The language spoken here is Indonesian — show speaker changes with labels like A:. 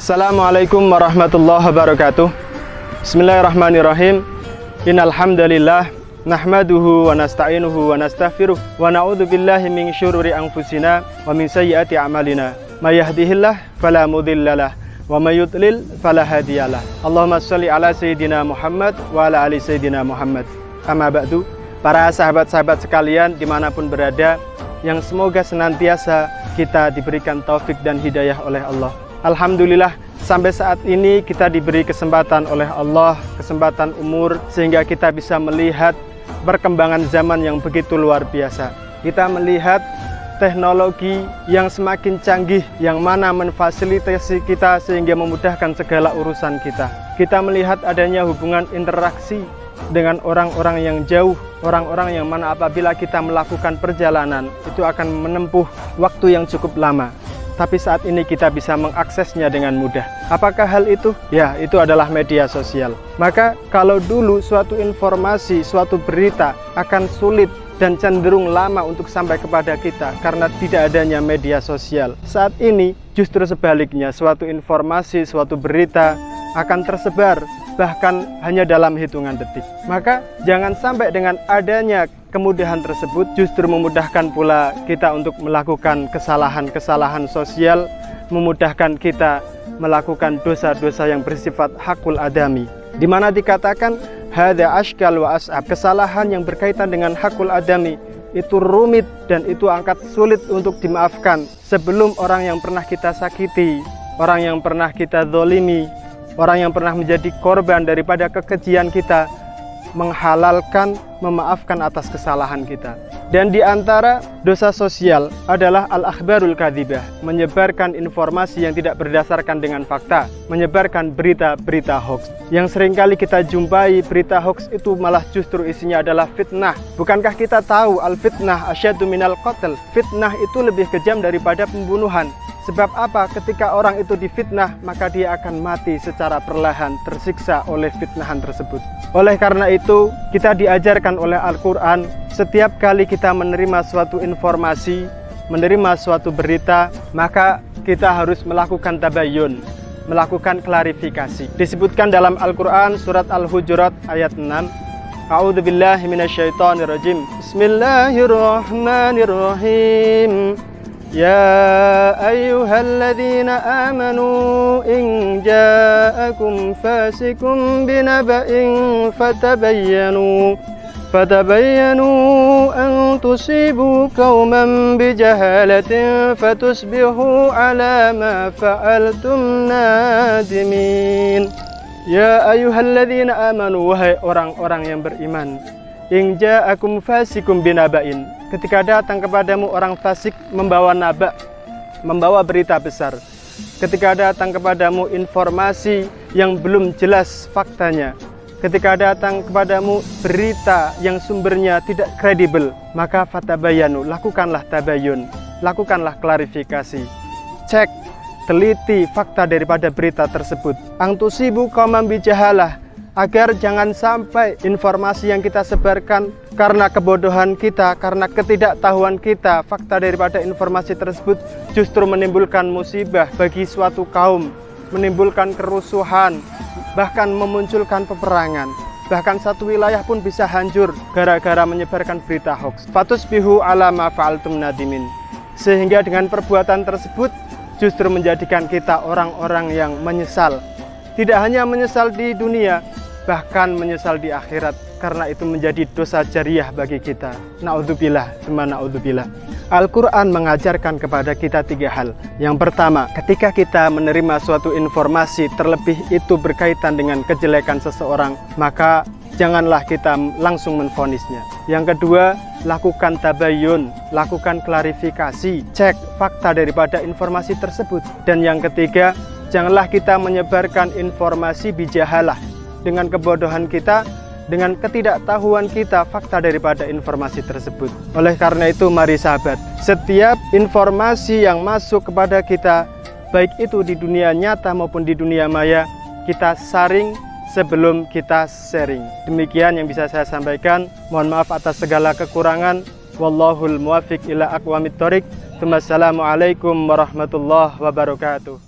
A: Assalamualaikum warahmatullahi wabarakatuh. Bismillahirrahmanirrahim. Innal hamdalillah nahmaduhu wa nasta'inuhu wa nastaghfiruh wa na'udzu billahi min syururi anfusina wa min sayyiati a'malina. May yahdihillahu fala mudhillalah wa may yudlil fala hadiyalah. Allahumma shalli ala sayyidina Muhammad wa ala ali sayyidina Muhammad. Amma ba'du. Para sahabat-sahabat sekalian dimanapun berada, yang semoga senantiasa kita diberikan taufik dan hidayah oleh Allah. Alhamdulillah, sampai saat ini kita diberi kesempatan oleh Allah, kesempatan umur, sehingga kita bisa melihat perkembangan zaman yang begitu luar biasa. Kita melihat teknologi yang semakin canggih, yang mana memfasilitasi kita sehingga memudahkan segala urusan kita. Kita melihat adanya hubungan interaksi dengan orang-orang yang jauh, orang-orang yang mana apabila kita melakukan perjalanan itu akan menempuh waktu yang cukup lama. Tapi saat ini kita bisa mengaksesnya dengan mudah. Apakah hal itu? Ya, itu adalah media sosial. Maka kalau dulu suatu informasi, suatu berita akan sulit dan cenderung lama untuk sampai kepada kita karena tidak adanya media sosial. Saat ini justru sebaliknya, suatu informasi, suatu berita akan tersebar bahkan hanya dalam hitungan detik. Maka jangan sampai dengan adanya kemudahan tersebut justru memudahkan pula kita untuk melakukan kesalahan-kesalahan sosial, memudahkan kita melakukan dosa-dosa yang bersifat hakul adami, di mana dikatakan hadza ashkal wa as'ab, kesalahan yang berkaitan dengan hakul adami itu rumit dan itu angkat sulit untuk dimaafkan. Sebelum orang yang pernah kita sakiti, orang yang pernah kita zalimi, orang yang pernah menjadi korban daripada kekejian kita, menghalalkan, memaafkan atas kesalahan kita. Dan di antara dosa sosial adalah al-akhbarul kadzibah, menyebarkan informasi yang tidak berdasarkan dengan fakta, menyebarkan berita-berita hoax. Yang seringkali kita jumpai berita hoax itu malah justru isinya adalah fitnah. Bukankah kita tahu al-fitnah asyaddu minal qatl? Fitnah itu lebih kejam daripada pembunuhan. Sebab apa? Ketika orang itu difitnah, maka dia akan mati secara perlahan, tersiksa oleh fitnahan tersebut. Oleh karena itu, kita diajarkan oleh Al-Quran, setiap kali kita menerima suatu informasi, menerima suatu berita, maka kita harus melakukan tabayyun, melakukan klarifikasi. Disebutkan dalam Al-Quran, surat Al-Hujurat ayat 6, A'udzu billahi minasyaitonir rajim. Bismillahirrahmanirrahim. Ya ayyuhalladzina amanu in ja'akum fasikum binaba'in fatabayyanu an tusibu qauman bijahalatin fatusbihu ala ma fa'altum nadimin. Ya ayyuhalladzina amanu, wahai orang-orang yang beriman, in ja'akum fasikum binaba'in, ketika datang kepadamu orang fasik membawa naba, membawa berita besar, ketika datang kepadamu informasi yang belum jelas faktanya, ketika datang kepadamu berita yang sumbernya tidak kredibel, maka fatabayanu, lakukanlah tabayun, lakukanlah klarifikasi, cek, teliti fakta daripada berita tersebut. Angtusibu qauman bijahalah, agar jangan sampai informasi yang kita sebarkan karena kebodohan kita, karena ketidaktahuan kita, fakta daripada informasi tersebut justru menimbulkan musibah bagi suatu kaum, menimbulkan kerusuhan, bahkan memunculkan peperangan. Bahkan satu wilayah pun bisa hancur gara-gara menyebarkan berita hoax. Fatusbihu ala ma fa'altum nadimin. Sehingga dengan perbuatan tersebut justru menjadikan kita orang-orang yang menyesal. Tidak hanya menyesal di dunia, bahkan menyesal di akhirat, karena itu menjadi dosa jariah bagi kita. Na'udzubillah, tsumma na'udzubillah. Al-Quran mengajarkan kepada kita 3 hal. Yang pertama, ketika kita menerima suatu informasi, terlebih itu berkaitan dengan kejelekan seseorang, maka janganlah kita langsung menvonisnya. Yang kedua, lakukan tabayyun, lakukan klarifikasi, cek fakta daripada informasi tersebut. Dan yang ketiga, janganlah kita menyebarkan informasi bijahalah, dengan kebodohan kita, dengan ketidaktahuan kita fakta daripada informasi tersebut. Oleh karena itu, mari sahabat, setiap informasi yang masuk kepada kita, baik itu di dunia nyata maupun di dunia maya, kita saring sebelum kita sharing. Demikian yang bisa saya sampaikan. Mohon maaf atas segala kekurangan. Wallahul muwaffiq ila aqwamit thoriq. Wassalamualaikum warahmatullahi wabarakatuh.